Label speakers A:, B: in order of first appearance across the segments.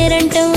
A: పేరంటం.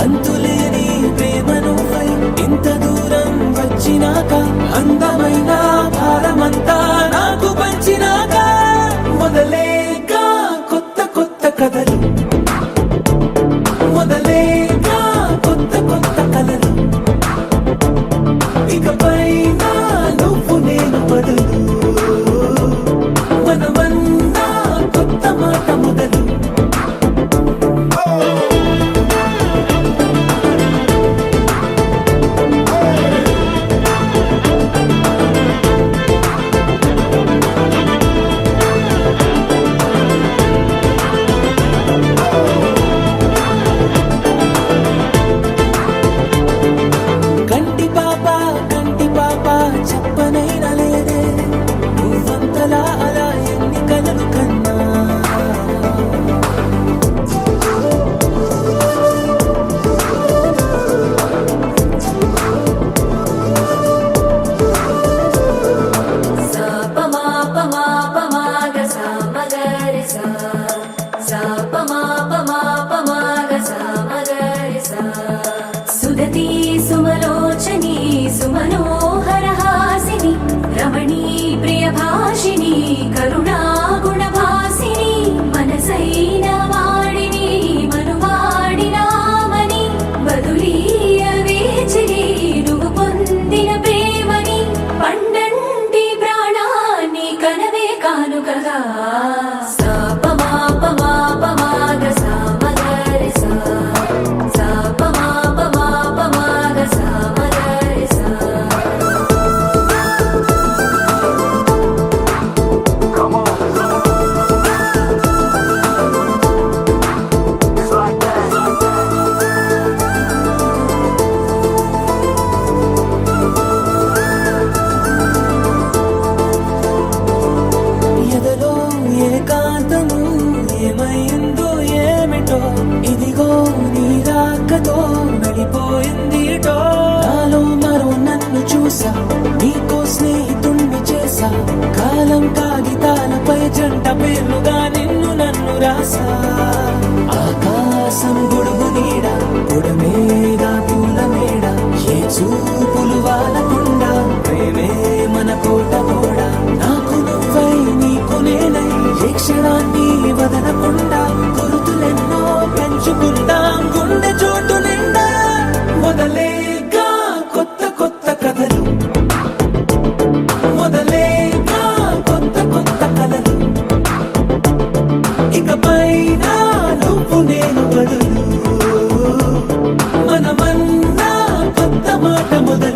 B: అంతులేని ప్రేమను ఇంత దూరం వచ్చినాక అందమైన భారమంతా నాకు పంచినాక మొదలేక కొత్త కొత్త కథలు మొదలేక కొత్త కొత్త కథలు ఇకపై నువ్వు నేను బదులు శ్వాస కాలం కాగితాలపై జంట పేర్లుగా నిన్ను నన్ను రాసా ఆకాశం గొడుగు నీడ పొడమేగా పూల మేడ ఏ చూపులు వాలకుండా ప్రేమే మన కోట గోడ నాకు నువ్వై నీకు నేనై ఏ క్షణాన్ని వదలకుండా గుర్తులెన్నో పెంచుకుందాం గుండె చోటు నిండా మొదలేగా కొత్త కొత్త కథలు మొదలేగా కొత్త కొత్త కలలు ఇకపైన నువ్వు నేను బదులు మనమన్నా కొత్త మాట మొదలు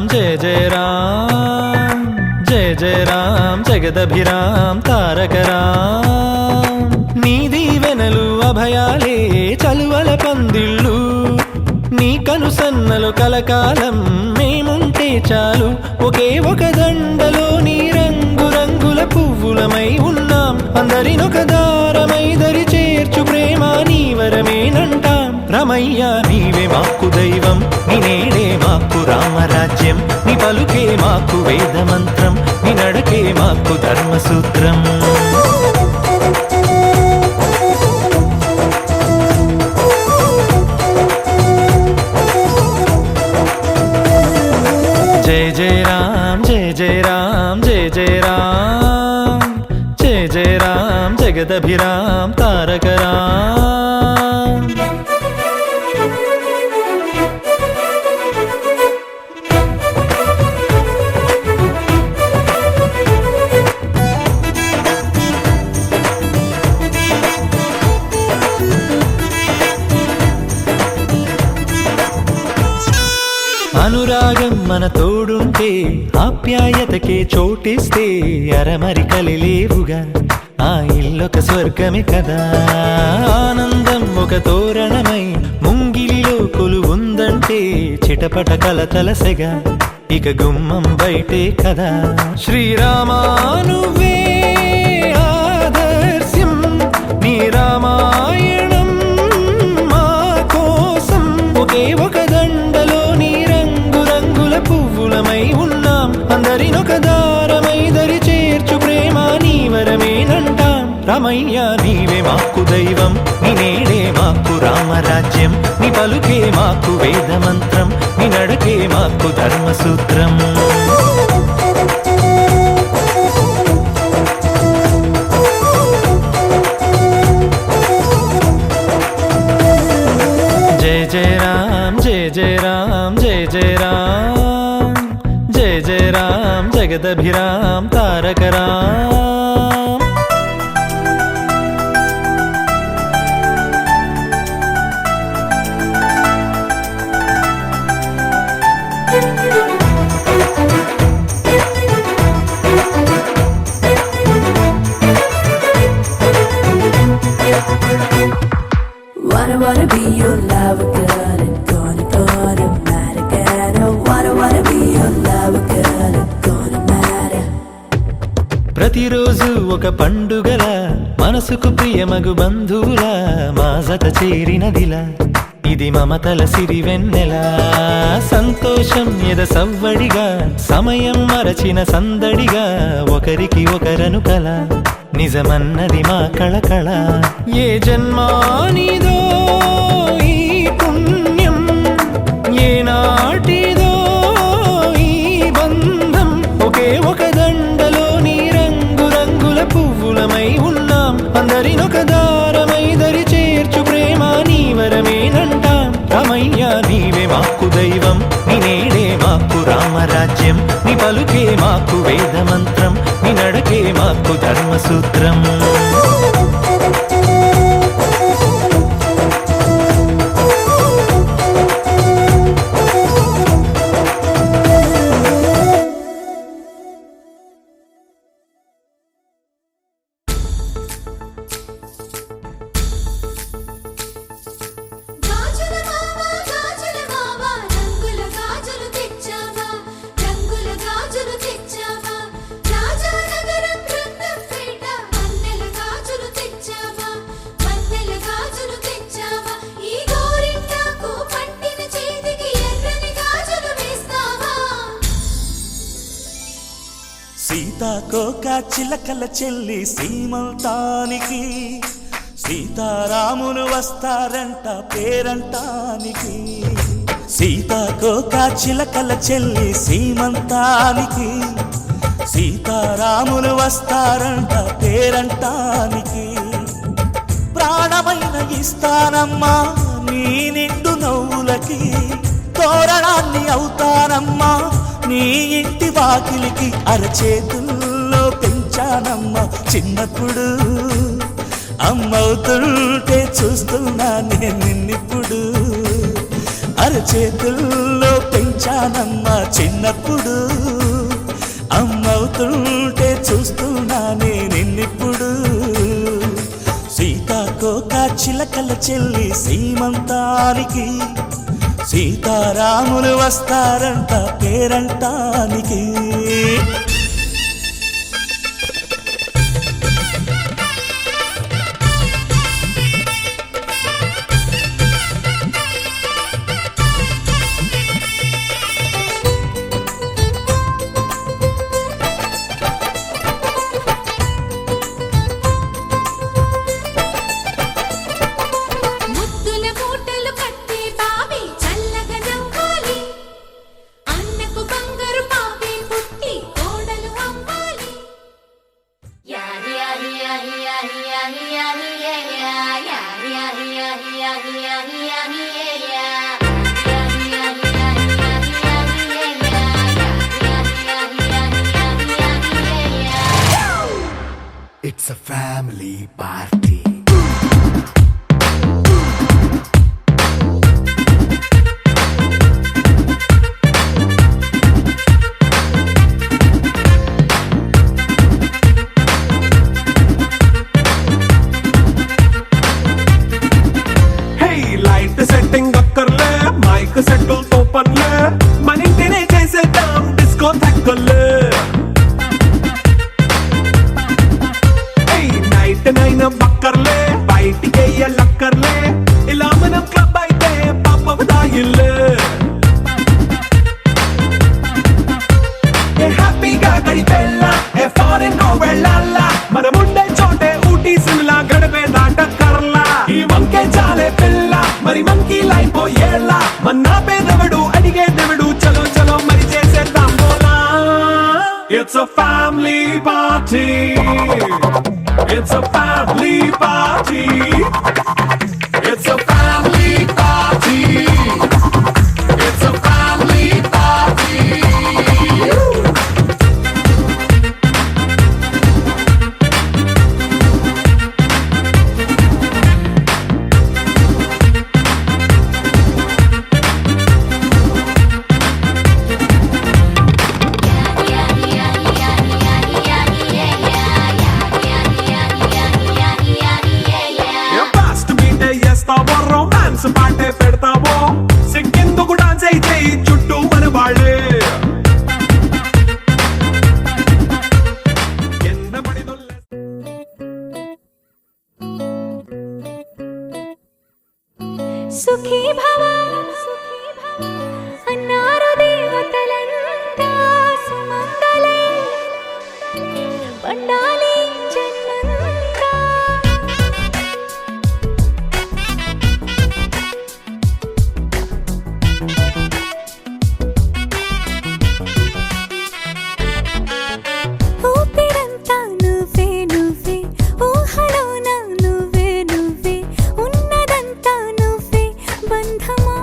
A: जय जय राम जय जय राम जगदभिराम तारक राम నీ దీవెనలు అభయాలే చలువల పందిళ్ళు నీ కనుసన్నలు కలకాలం మేముంటే చాలు ఒకే ఒక దండలో నీ రంగు రంగుల పువ్వులమై ఉన్నాం అందరినొక దారమై దరి చేర్చు ప్రేమ నీ వరమేనంటాం రమయ్య నీవే మాకు దైవం నీ నేడే మాకు రామరాజ్యం నీ పలుకే మాకు వేదమంత్రం నీ నడకే మాకు ధర్మసూత్రం जय जय राम जय जय राम जय जय राम जय जय राम जगदभिराम तारक राम అనురాగం మన తోడుంటే ఆప్యాయతకే చోటిస్తే అరమరికలి లేవుగా ఆ ఇల్లొక స్వర్గమే కదా ఆనందం ఒక తోరణమై ముంగిలిలో కొలువుందంటే చిటపట కలతలసెగా ఇక గుమ్మం బయటే కదా శ్రీరామా నువ్వే ఆదర్శం నీ రామాయణం మా కోసం ఒకే ఒక దండలో పువ్వులమై ఉన్నాం అందరినొక దారమై దరి చేర్చు ప్రేమ నీ వరమేనంటాం రమయ్య నీవే మాకు దైవం నీ నేడే మాకు రామరాజ్యం నీ పలుకే మాకు వేదమంత్రం నీ నడకే మాకు ధర్మసూత్రం जय जय राम जय जय राम जय जय राम जय जय Ram जगदभिराम Tarak Ram
C: Wanna be your lover, girl, and gonna matter, girl. Wanna be your lover, girl, and gonna matter.
A: ప్రతిరోజు ఒక పండుగల మనసుకు ప్రియమగు బంధువుల మా జత చేరినదిలా ఇది మమతల సిరివెన్నెల సంతోషం ఎద సవ్వడిగా సమయం మరచిన సందడిగా ఒకరికి ఒకరను కల నిజమన్నది మా కళకళ ఏ జన్మానిదో ఈ పుణ్యం ఏ నాటిదో ఈ బంధం ఒకే ఒక దండలో నీ రంగు రంగుల పువ్వులమై ఉన్నాం అందరినొక దారమై దరి చేర్చు ప్రేమ నీ వరమేనంటాం రమయ్య నీవే మాకు దైవం నీ నేడే మాకు రామరాజ్యం నీ పలుకే మాకు వేదమంత్రం నీ నడకే మాకు ధర్మసూత్రం
D: సీతాకోక చిలకల చెల్లి సీమంతానికి సీతారాములు వస్తారంట పేరంటానికి సీతాకోక చిలకల చెల్లి సీమంతానికి సీతారాములు వస్తారంట పేరంటానికి ప్రాణమైన ఇస్తానమ్మా నీ నిండు నవ్వులకి తోరణాన్ని అవుతానమ్మా నీ ఇంటి వాకిలికి అరచేతుల్లో పెంచానమ్మా చిన్నప్పుడు అమ్మవుతుంటే చూస్తున్నా నేను నిన్నిప్పుడు అరచేతుల్లో పెంచానమ్మా చిన్నప్పుడు, అమ్మవుతుంటే చూస్తున్నానే నిన్నిప్పుడు. సీతాకోక చిలకల చెల్లి సీమంతానికి, సీతారాములు వస్తారంట పేరంటానికి.
E: It's a family party.
F: Hey, light setting akkarle, mic settle to panle, manintine chesedam disco thakkale. నైన బక్కర్లే బయటికి లక్కర్లే, ఇలా మనం క్లబ్ అయితే పాప దాయిల్లే. హ్యాపీగా గడిపెళ్ళ ఏ ఫారెన్ కో వెళ్ళాల, మనముండే చోటే ఊటీ సిమ్లా గడిపే దాటక్కర్లా. ఈ వంకే చాలే పిల్ల మరి మంకీ లైపోయేళ్ళ, మన్నా పేదవడు అడిగే దేవుడు చలో చలో మరి చేసేద్దాం బోలా. It's a family party. It's a family party. It's a family party. It's a family party. Romance పాటే పెడతావో, సిగ్గెందుకు డాన్స్ అయితే చుట్టూ మన వాళ్ళే.
G: సుఖీ భవ అన్నారు దేవతలంతా, సుమంగళే పండాలి జన్మంతా. ఊపిరంతా నువ్వే నువ్వే, ఊహలోన నువ్వే నువ్వే, ఉన్నదంతా నువ్వే బంధమా.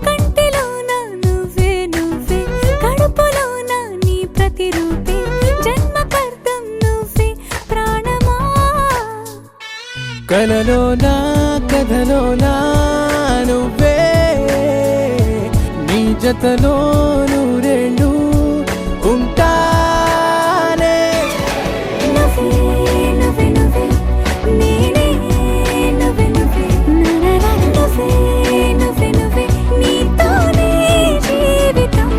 G: కంటిలోన నువ్వే నువ్వే, కడుపులోన నీ ప్రతిరూపే, జన్మకర్తం నువ్వే ప్రాణమా.
B: కలలోనా కథలోనా నువ్వే, నీ జతలో నూరెండు ఉంటానే.
G: నువ్వే నువ్వే నువ్వే నేనే, నువ్వే నువ్వే నువ్వే నువ్వే నువ్వే నీతోనే జీవితం.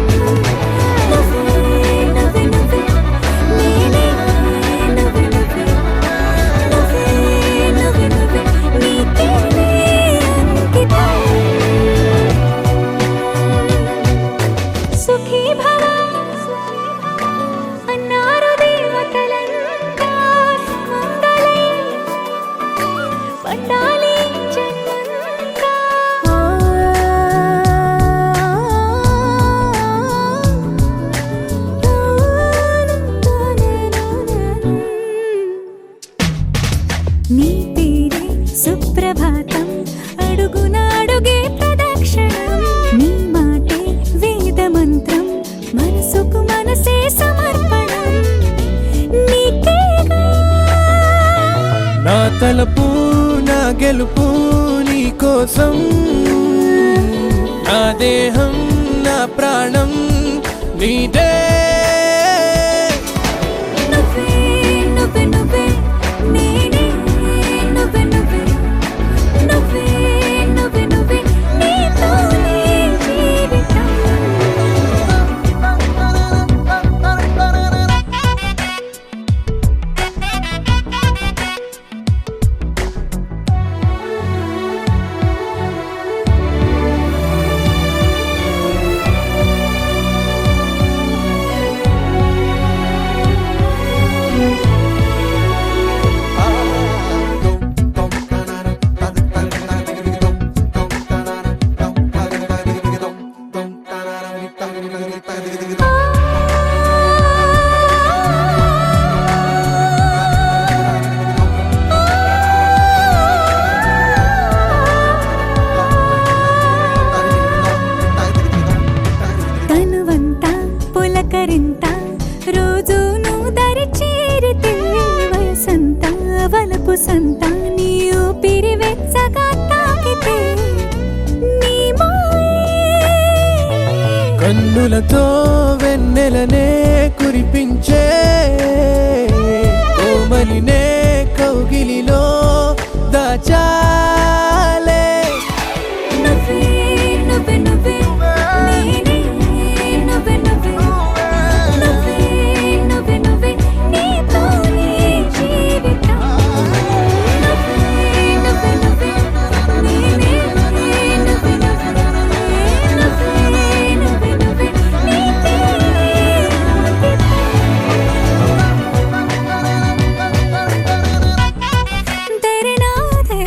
G: నువ్వే నువ్వే నువ్వే నేనే, నువ్వే నువ్వే నువ్వే నువ్వే నువ్వే నీకేనే అంకితం. సుఖీ భవ అన్నారు దేవతలంతా, సుమంగళే పండాలి జన్మంతా. నీ పేరే సుప్రభాతం, అడుగున అడుగే ప్రదక్షిణం. నీ మాటే వేద మంత్రం, మనసుకు మనసే సమర్పణం. నీకేగా
B: నా తలపు నా గెలుపు నీ
H: కోసం నా దేహం నా ప్రాణం నీదే
G: నువ్వే నువ్వే నువ్వే నేనే నువ్వే నువ్వే నువ్వే నువ్వే నువ్వే నీతోనే జీవితం తనువంతా పులకరింత రోజు నువ్వు దరి చేరితే వయసంతా వలపు సంతా నీ ఊపిరి వెచ్చగా తాకితే నీ మాయే
H: కన్నులతో వెన్నెలనే కురిపించే కోమలినే కౌగిలిలో దాచాలే
G: నువ్వే నువ్వే నువ్వే నేనే నువ్వే నువ్వే నువ్వే నువ్వే నువ్వే నీతోనే జీవితం నువ్వే నువ్వే నువ్వే నేనే నువ్వే నువ్వే నువ్వే నువ్వే నువ్వే నీతోనే తెరే నాదే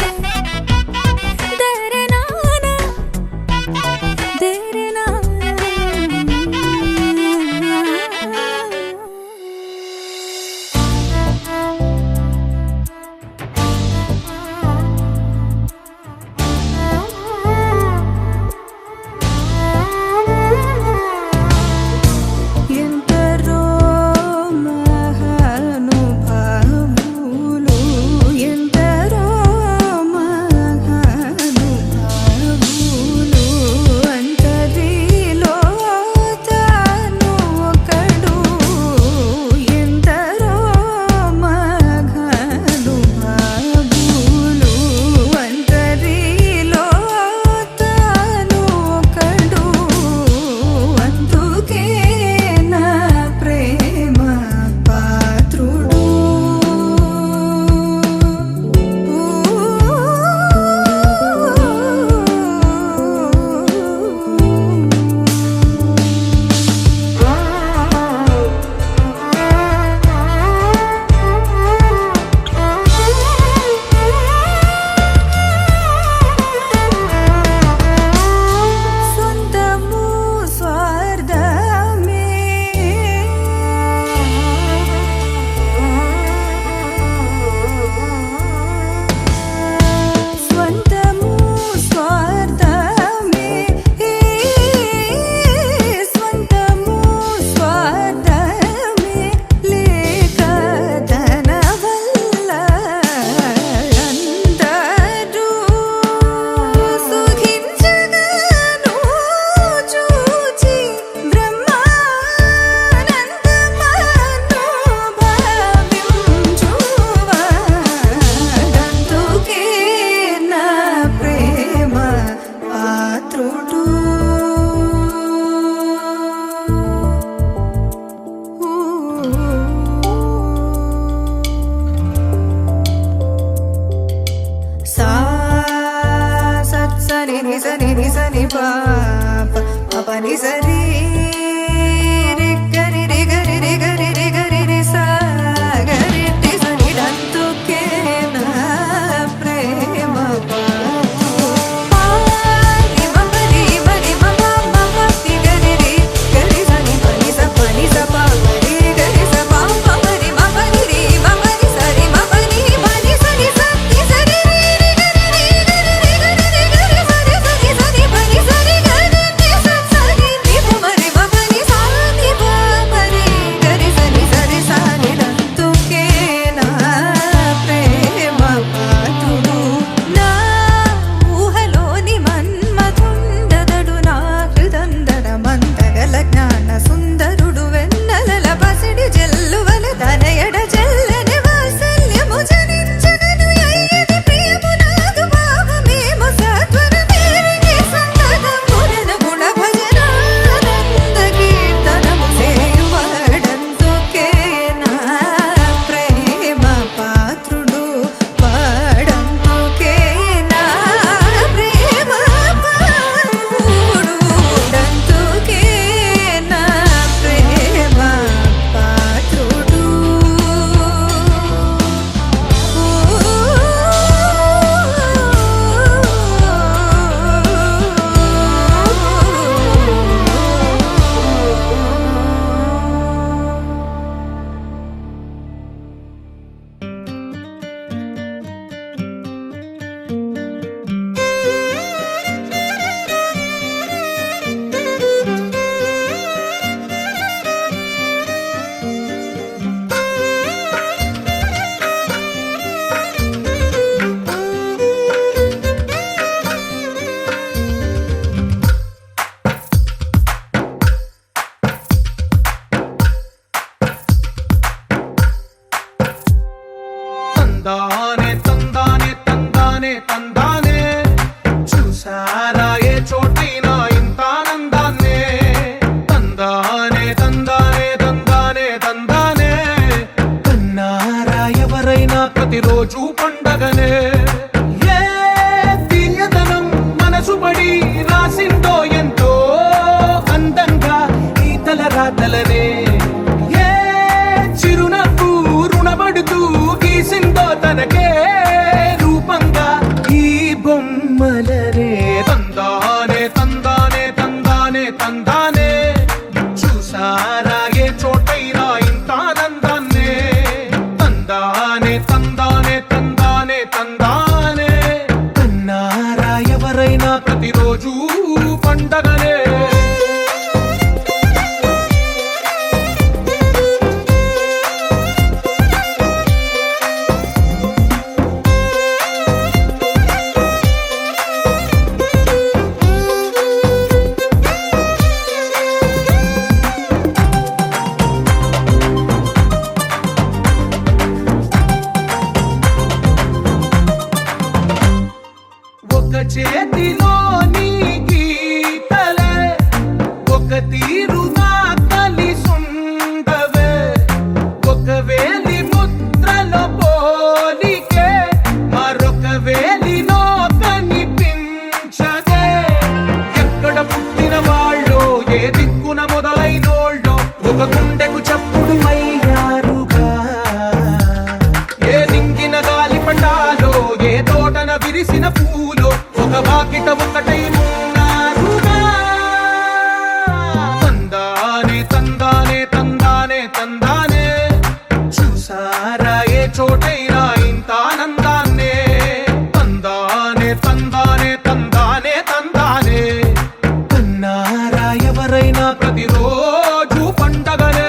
F: తందానే తందానే తందానే తందానే చూసారా ఏ చోటైనా ఇంత ఆనందాన్నే తందానే తందానే తందానే తందానే కన్నారా ఎవరైనా ప్రతిరోజు పండగనే ఏ తీయదనం మనసు పడి రాసిందో ఎంతో అందంగా ఈ తలరాతలనే ఏ చిరునవ్వు రుణపడుతూ గీసిందో తనకే రూపంగా ఈ బొమ్మలనే తందానే తందానే తందానే తందానే చూసారా ఏ చోటైనా ఇంత ఆనందాన్నే తందానే తందానే తందానే తందానే కన్నారా ఎవరైనా ప్రతిరోజు పండగనే ఒక చేతిలో నీ గీతలే ఒక తీరుగా కలిసుండవే ఒక వేలి ముద్రలో పోలికే మరొక వేలిలో కనిపించదే ఎక్కడ పుట్టిన వాళ్ళో ఏ దిక్కున మొదలైనోళ్ళో ఒక గుండెకు చప్పుడు అయ్యారుగా ఏ నింగిన గాలి పండాలో ఏ తోటన విరిసిన పూలో ఒక వాకిట ఒకటై ఉన్నారుగా తందానే తందానే తందానే తందానే చూసారా ఏ చోటైనా ఇంత ఆనందాన్నే తందానే తందానే తందానే తందానే కన్నారా ఎవరైనా ప్రతిరోజు పండగనే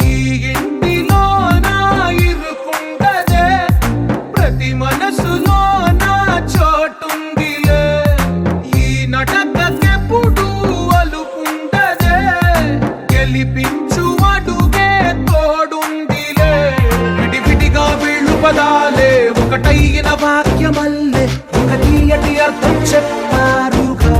F: ఈ ఇంటిలో నా ఇరుకుండదే ప్రతి మనసులో నా చోటుందిలే ఈ నటకెప్పుడు అలుపుండదే గెలిపించు అడుగే తోడుందిలే విడివిడిగా వీళ్ళు పదాలే ఒకటైన వాక్యమల్లే ఒక తీయటి అర్థం చెప్పారుగా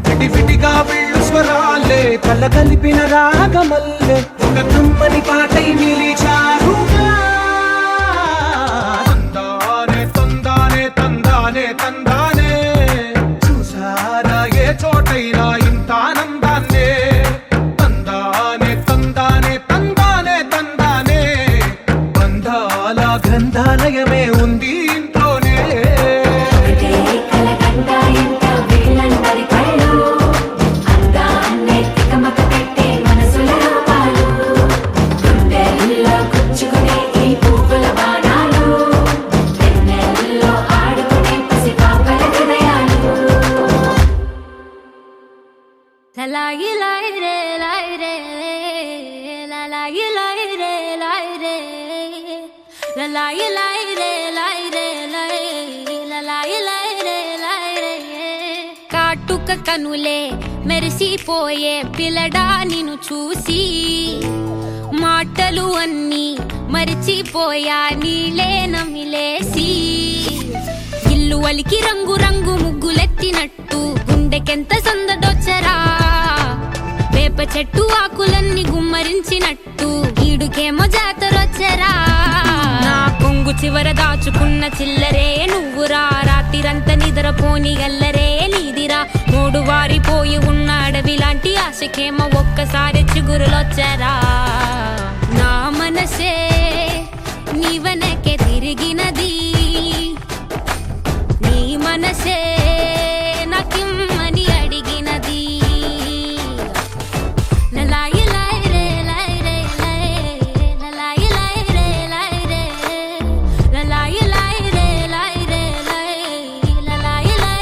F: విడివిడిగా వీళ్ళు స్వరాలే కల కలిపిన రాగమల్లే ఒక కమ్మని పాటై నిలిచారుగా తందానే తందానే తందానే తందానే చూసారా ఏ చోటైనా ఇంత ఆనందాన్నే తందానే తందానే తందానే తందానే బంధాల గ్రంథాలయమే ఉంది ఇంట్లోనే
G: కలకండ ఎంత వీళ్ళందరి కళ్ళు అందాన్నే తికమక పెట్టే మనసుల రూపాలు గుండెల్లో గుచ్చుకునే ఈ పువ్వుల బాణాలు వెన్నెల్లో ఆడుకునే పసిపాపల హృదయాలు లాయి లాయి రే లాయి రే లాయి లాయి రే లాయి రే లాయి లాయి రే లాయి రే లాయి లాయి రే లాయి రే కాటుక కనులే మెరిసిపోయే పిల్లడా నిన్ను చూసి మాటలు అన్నీ మరిచిపోయా నీళ్ళే నమిలేసి ఇల్లు వలికి రంగు రంగు ముగ్గులెత్తినట్టు గుండెకెంత సందడొచ్చరా వేప చెట్టు ఆకులన్నీ గుమ్మరించినట్టు ఈడుకేమో జాతరొచ్చరా నా కొంగు చివర దాచుకున్న చిల్లరే నువ్వురా రాత్రిరంతా నిద్రపోని గల్లరే నీదిరా మూడు వారిపోయి ఉన్న అడవి లాంటి ఆశకేమో ఒక్కసారి చిగురులొచ్చరా నా మనసే నీవనకే తిరిగినది నీ మనసే నాకిమ్మని అడిగినది లలాయి లాయి రే లాయి రే లలాయి లాయి రే లాయి రే లలాయి లాయి రే లాయి రే లలాయి లాయి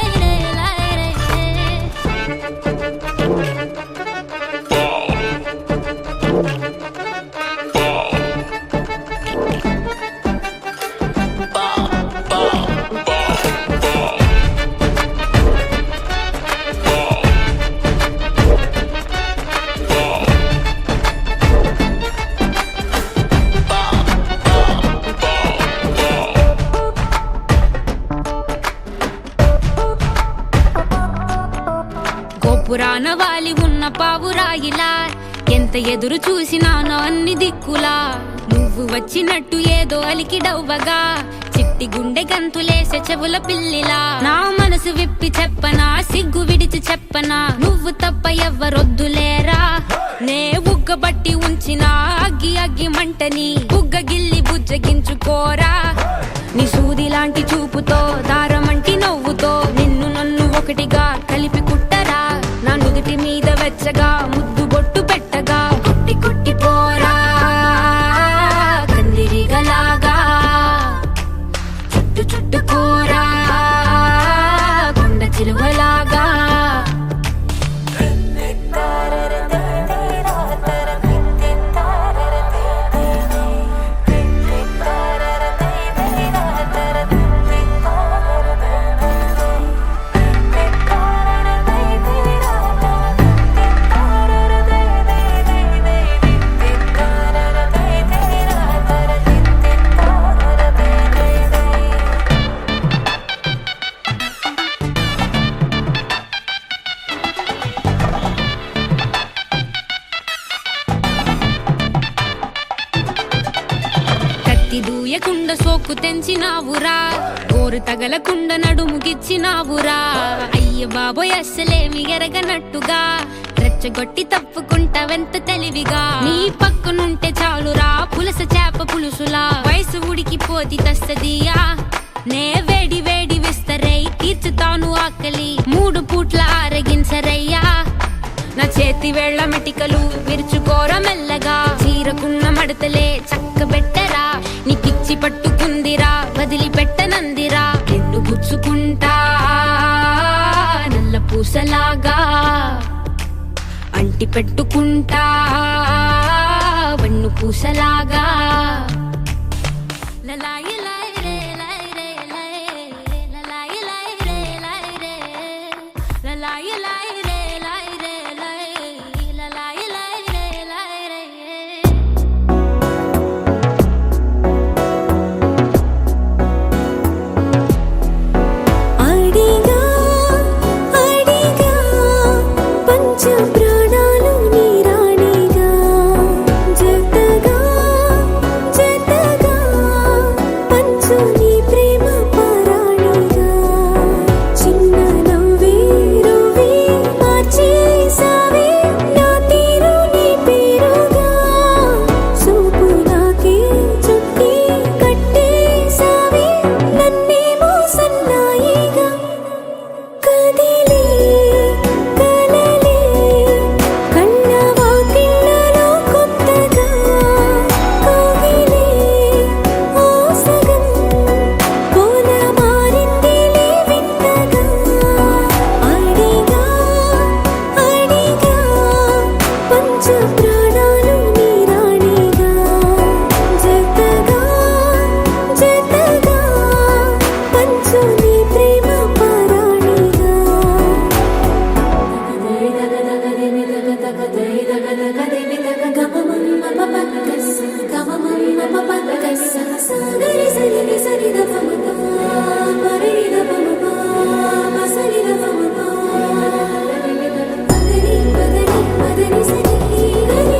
G: పురాణ వాలి ఉన్న పావురాయిలా ఎంత ఎదురు చూసినానో అన్ని దిక్కులా నువ్వు వచ్చినట్టు ఏదో అలికిడవ్వగా చిట్టి గుండె గంతులేసే చెవుల పిల్లిలా నా మనసు విప్పి చెప్పనా సిగ్గు విడిచి చెప్పనా నువ్వు తప్ప ఎవ్వరొద్దులేరా నే బుగ్గబట్టి ఉంచిన అగ్గి అగ్గి మంటని బుగ్గ గిల్లి బుజ్జగించుకోరా నీ సూది లాంటి చూపుతో దారమంటి నవ్వుతో నిన్ను నన్ను ఒకటిగా కలిపి కుట్టరా నా నుదుటి మీద వెచ్చగా ముద్దు బొట్టు పెట్టగా కొట్టి కొట్టి పోరా కందిరిగలాగా చుట్టు చుట్టుకోరా కొండ చిలువలాగా దూయకుండ సోకు తెంచినావురా గోరు తగలకుండ నడుముగిచ్చినావురా అయ్య బాబోయ్ అస్సలేమి ఎరగనట్టుగా రెచ్చగొట్టి తప్పుకుంటావెంత తెలివిగా నీ పక్కనుంటే చాలురా పులస చేప పులుసులా వయసు ఉడికిపోతి తస్తదియా నే వేడి వేడి విస్తరై తీర్చుతాను ఆకలి 3 పూట్ల ఆరగించరయ్యా నా చేతి వేళ్ల మెటికలు విరుచుకోర మెల్లగా చీరకున్న మడతలే చక్కబెట్టరా నీ పిచ్చి పట్టుకుందిరా వదిలిపెట్టనందిరా నిన్ను గుచ్చుకుంటా నల్ల పూసలాగా అంటి పెట్టుకుంటా వన్ను పూసలాగా లలాయి లై రే లై రే లై లలాయి లై రే లై రే లలాయి లై రే లై రే లై లలాయి లై రే లై రే
C: అడిగా అడిగా పంచ ప్రాణాలు నీ రాణిగా జతగా జతగా పంచు నీ ప్రేమ పరాణిగా చిన్న నవ్వే రువి మార్చేసావే నా తీరు నీ పేరుగా చూపు నాకే చుట్టి కట్టేసావే నన్నేమో సన్నాయిగా కదిలే కలలే కళ్ళ వాకిళ్ళలో కొత్తగా కోగిలే ఓ సగం కోన మారిందిలే వింతగా అడిగా అడిగా పంచ ప్రాణాలు నీ రాణిగా జతగా జతగా పంచు నీ ప్రేమ పరాణిగా సగరి సరి సరి ద పమ పరి ద పమ సరి ద పమ పదని పదని పదని సరి గరి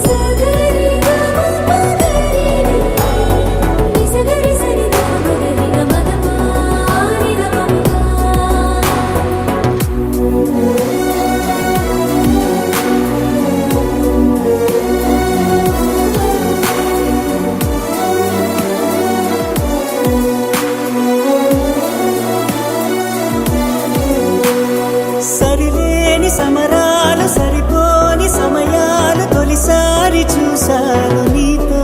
C: సగరి ద పగరి ని సగరి సరి ద పగరి ద మద పాని ద పమ
D: సరిలేని సమరాలు సరిపోని సమయాలు తొలిసారి చూశాను నీతో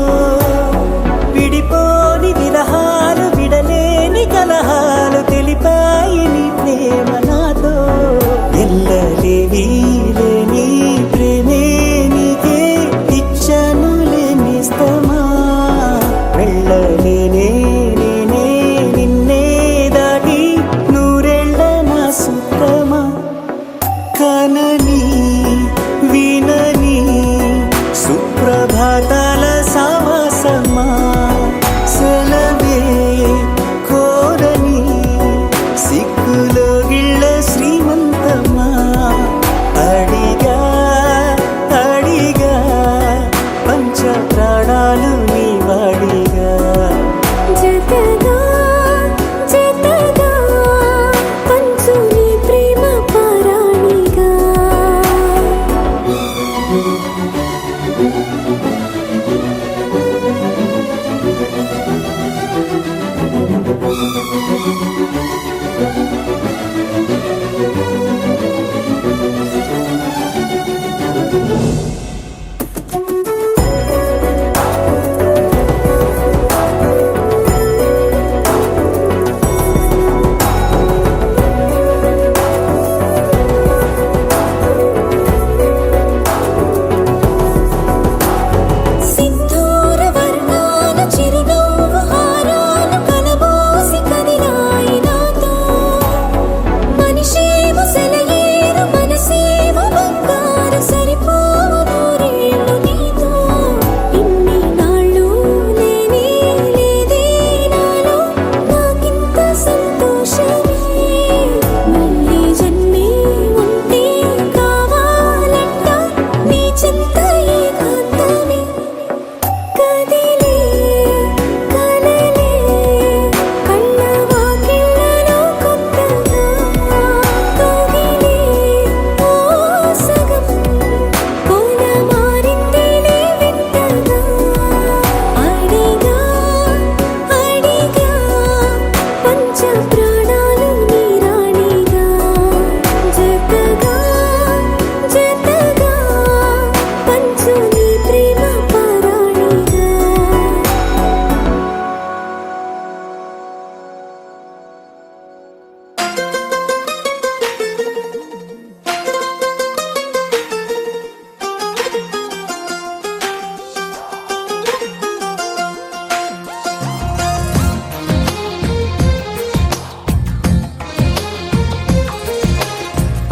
D: విడిపోని విరహాలు విడలేని కలహాలు తెలిపాయి నీ ప్రేమ నాతో ఎల్లలేవి లేని ప్రేమే నీకే ఇచ్చను లేనిస్తమా వెళ్ళలేనే నేనే నిన్నే దాటి నూరెళ్ళ నా సుఖమా కనని వినని సుప్రభాతాల సావాసమా సెలవే కోరని సిక్కులో గిళ్ళ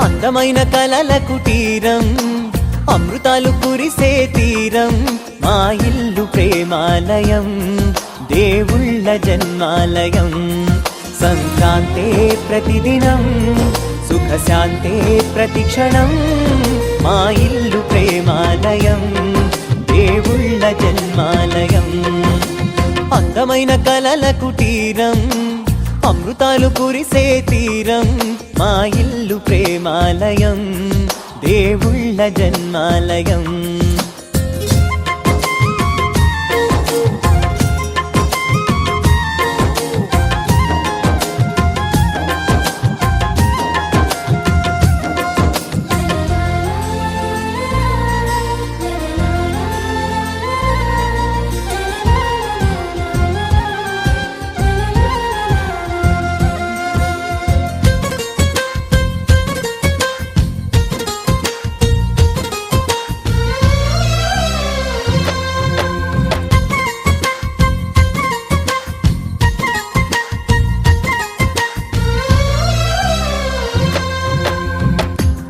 D: అందమైన కలల కుటీరం అమృతాలు కురిసే తీరం మా ఇల్లు ప్రేమాలయం దేవుళ్ళ జన్మాలయం సంక్రాంతే ప్రతిదినం సుఖశాంతే ప్రతిక్షణం మా ఇల్లు ప్రేమాలయం దేవుళ్ళ జన్మాలయం అందమైన కలల కుటీరం అమృతాలు కురిసే తీరం మా ఇల్లు ప్రేమాలయం దేవుళ్ళ జన్మాలయం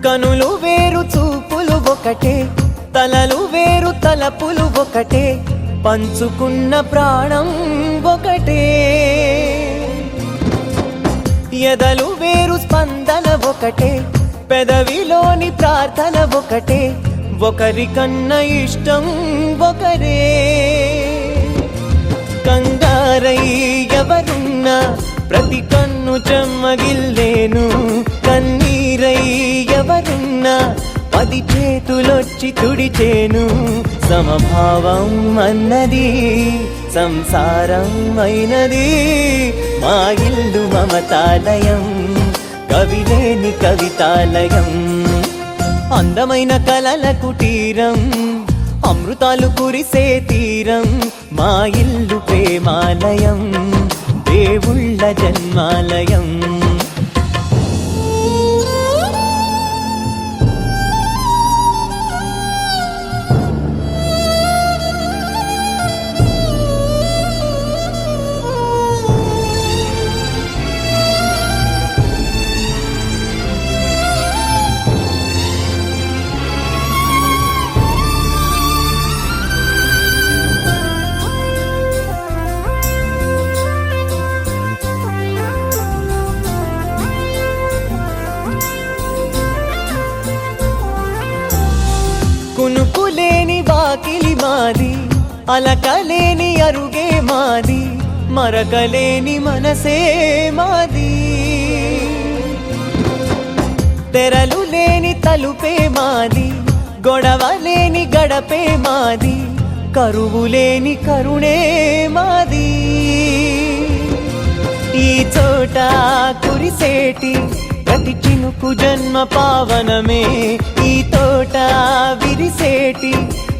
D: కనులు వేరు చూపులు ఒకటే తలలు వేరు తలపులు ఒకటే పంచుకున్న ప్రాణం ఒకటే ఎదలు వేరు స్పందన ఒకటే పెదవిలోని ప్రార్థన ఒకటే ఒకరికన్నా ఇష్టం ఒకరే కంగారై ఎవరున్నా ప్రతి కన్ను చెమ్మగిల్లేను కన్నీరై ఎవరున్నా 10 చేతులొచ్చి తుడిచేను సమభావం అన్నది సంసారం అయినది మా ఇల్లు మమతాలయం కవిలేని కవితాలయం అందమైన కలల కుటీరం అమృతాలు కురిసే తీరం మా ఇల్లు ప్రేమాలయం దేవుళ్ళ జన్మాలయం కునుకులేని వాకిలి మాది అలకలేని అరుగే మాది మరకలేని మనసే మాది తెరలు లేని తలుపే మాది గొడవ లేని గడపే మాది కరువు లేని కరుణే మాది ఈ చోట కురిసేటి ప్రతి చినుకు జన్మ పావనమే ఈ తోట విరిసేటి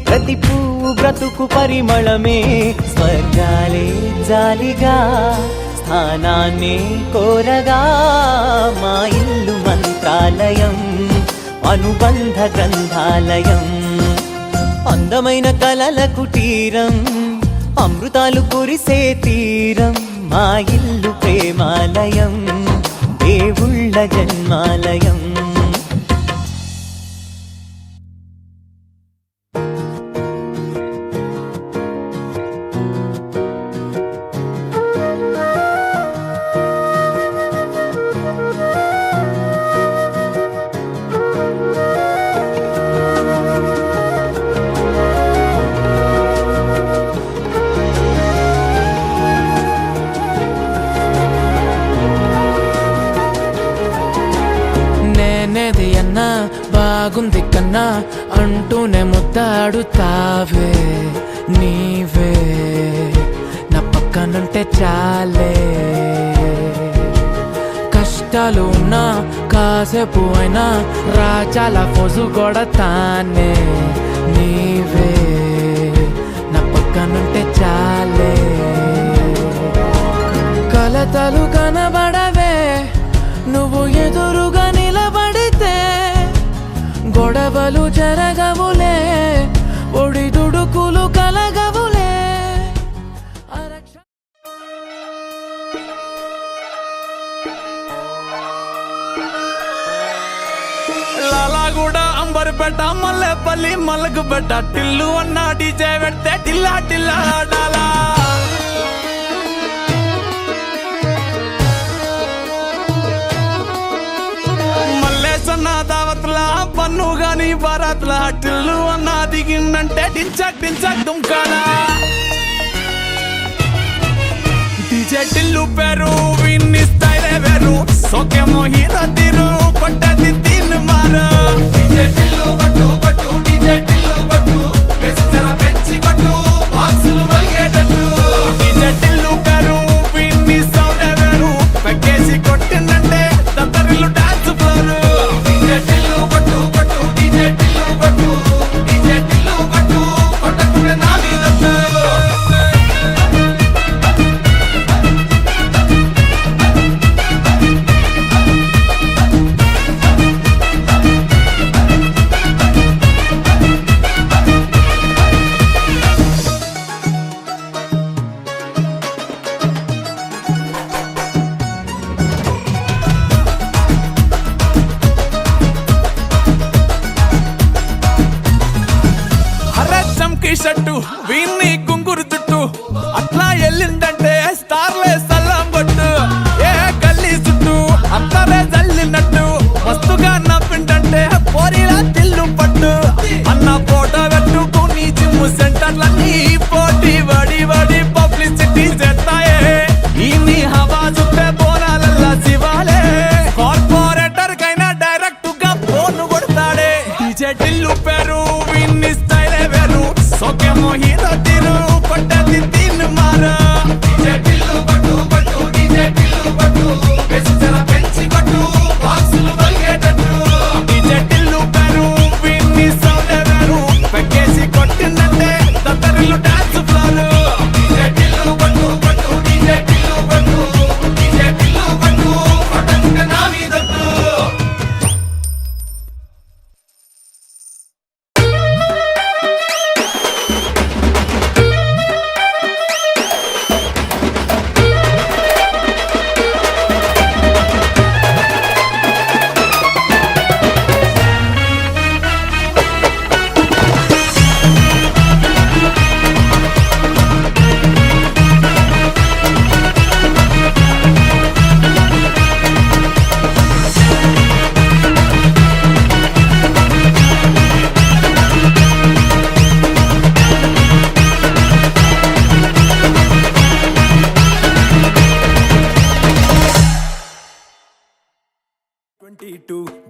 D: ప్రతి పువ్వు బ్రతుకు పరిమళమే స్వర్గాలే జాలిగా స్థానాన్ని కోరగా మా ఇల్లు మంత్రాలయం అనుబంధ గ్రంథాలయం అందమైన కలల కుటీరం అమృతాలు కురిసే తీరం మా ఇల్లు ప్రేమాలయం దేవుళ్ళ జన్మాలయం
H: బాగుంది కన్నా అంటూనే ముద్దాడుతావే నీవే నా పక్కనుంటే చాలే కష్టాలు ఉన్నా కాసేపు అయినా రాజాల ఫోజు కొడతానే నీవే నా పక్కనుంటే చాలే కలతలు కనబడవే నువ్వు ఎదురుగా నిలబడితే గొడవలు జరగవులే ఒడిదుడుకులు కలగవులే
F: మిర్యాలగూడ అంబర్పేట మల్లెపల్లి మలకపేట టిల్లు అన్న డీజే పెడితే టిల్లా టిల్లా ఆడాలా మల్లేసన్న దావత్ల పన్ను గాని బారాత్ల టిల్లు అన్న దిగిందంటే డించక్ డించక్ దుంకాలా డీజే టిల్లు పేరు విన్ని స్టైలే వేరు సోకేమో హీరో తీరు కొట్టది తీన్ మారు డీజే టిల్లు కొట్టు కొట్టు డీజే టిల్లు కొట్టు వెచ్చర పెంచి కొట్టు బాక్సులు మలిగేటట్టు డీజే టిల్లు పేరు విన్ని సౌండ్ వేరు పెక్కేసి కొట్టిందంటే దత్తరిల్లు డాన్స్ ఫ్లోర్ డీజే టిల్లు కొట్టు కొట్టు డీజే టిల్లు కొట్టు డీజే టిల్లు కొట్టు కొట్టకుంటే నా మీద షట్టు వీన్ని గుంగురు చుట్టూ అట్లా ఎల్లిందంటే స్టార్లే సల్లం కొట్టు ఏ గల్లీ చుట్టూ అట్లనే జల్లినట్టు మస్తుగా నవ్విందంటే పోరీలా తిల్లు పట్టు అన్న ఫోటో పెట్టుకుని జిమ్ సెంటర్లన్నీ పోటీ వడి వడి పబ్లిసిటీ చేస్తాయే ఈ హవా చుట్టే బోనాలల్లా శివాలే కార్పొరేటర్ కైనా డైరెక్ట్ గా ఫోన్ కొడతాడే డీజే టిల్లు పేరు విన్ని స్టైలే వేరు సోకేమో హీరో తీరు కొట్టది తీన్ మారు డీజే టిల్లు కొట్టు కొట్టు డీజే టిల్లు కొట్టు వెచ్చర పెంచి కొట్టు బాక్సులు మలిగేటట్టు డీజే టిల్లు పేరు విన్ని సౌండ్ వేరు పెక్కేసి కొట్టిందంటే దత్తరిల్లు డాన్స్ ఫ్లోర్ డీజే టిల్లు కొట్టు కొట్టు డీజే టిల్లు కొట్టు డీజే టిల్లు కొట్టు కొట్టకుంటే నా మీదట్టు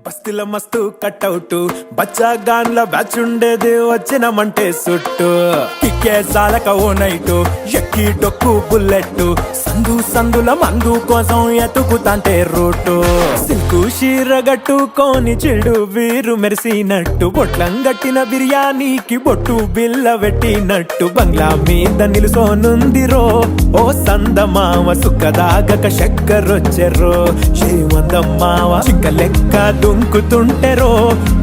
F: బస్తిల మస్తు కట్అవుట్ బచ్చా గాన్ల బ్యాచ్ ఉండేది వచ్చినమంటే సుట్టు కిక్కే సాలక ఓ నైటు ఎక్కి డొక్కు బుల్లెట్ సందు సందుల మందు కోసం ఎతుకుతాంటే రూటు సిల్కు షీర గట్టుకోని చెడు వీరు మెరిసినట్టు బొట్లం గట్టిన బిర్యానీకి బొట్టు బిల్ల పెట్టినట్టు బంగ్లా మీద నిలుసోనుందిరో ఓ సందమావ సుఖదాగక చక్కరొచ్చెరో శ్రీమందమ్మావ చిక్క లెక్క దుంకుతుంటెరో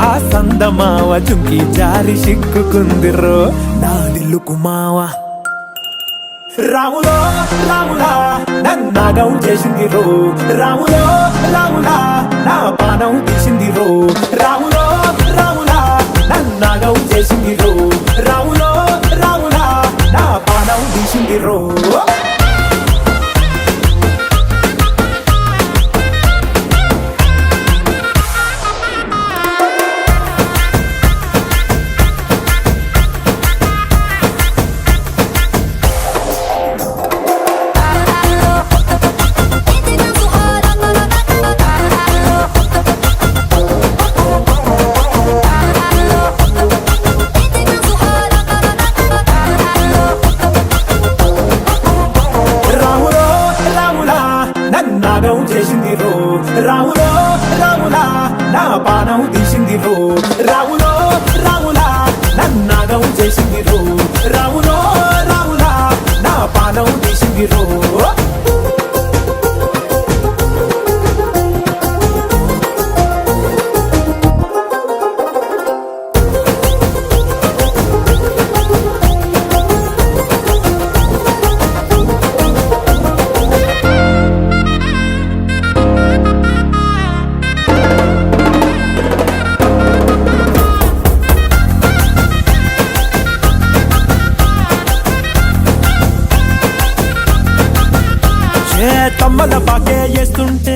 F: ఆ సందమావ చుంకి జారి సిక్కుకుందిరో నా దిల్లుకు మావ రాములో రాములా నన్నాగం చేసింది రో రాములో రాములా నా పానం తీసింది రో రాములో రాములా నన్నాగం చేసింది రో రాములో రాములా నా పానం తీసింది రో చేసింది రో రాములో రాములా నా పానం తీసింది రో రాములో రాములా నన్నాగం చేసింది రో రాములో రాములా నా పానం తీసింది రో తమలపాకే వేస్తుంటే